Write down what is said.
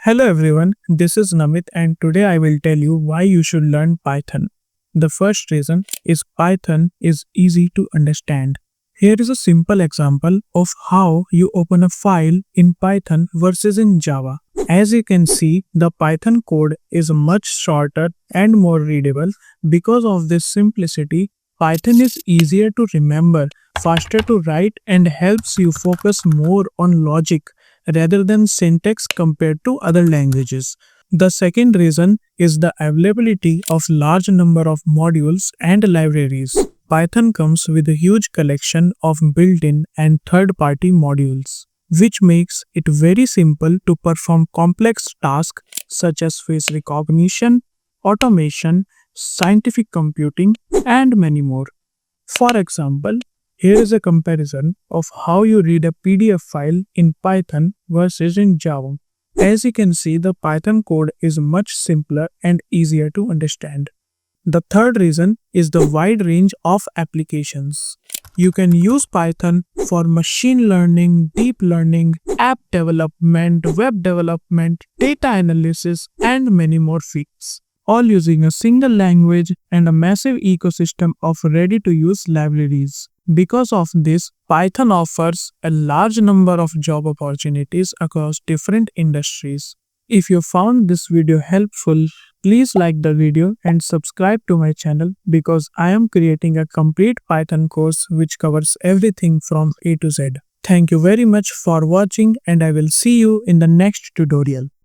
Hello everyone, this is Namit and today I will tell you why you should learn Python. The first reason is Python is easy to understand. Here is a simple example of how you open a file in Python versus in Java. As you can see, the Python code is much shorter and more readable. Because of this simplicity, Python is easier to remember, faster to write, and helps you focus more on logic rather than syntax compared to other languages. The second reason is the availability of large number of modules and libraries. Python comes with a huge collection of built-in and third-party modules, which makes it very simple to perform complex tasks such as face recognition, automation, scientific computing, and many more. For example, here is a comparison of how you read a PDF file in Python versus in Java. As you can see, the Python code is much simpler and easier to understand. The third reason is the wide range of applications. You can use Python for machine learning, deep learning, app development, web development, data analysis, and many more fields, all using a single language and a massive ecosystem of ready-to-use libraries. Because of this, Python offers a large number of job opportunities across different industries. If you found this video helpful, please like the video and subscribe to my channel because I am creating a complete Python course which covers everything from A to Z. Thank you very much for watching and I will see you in the next tutorial.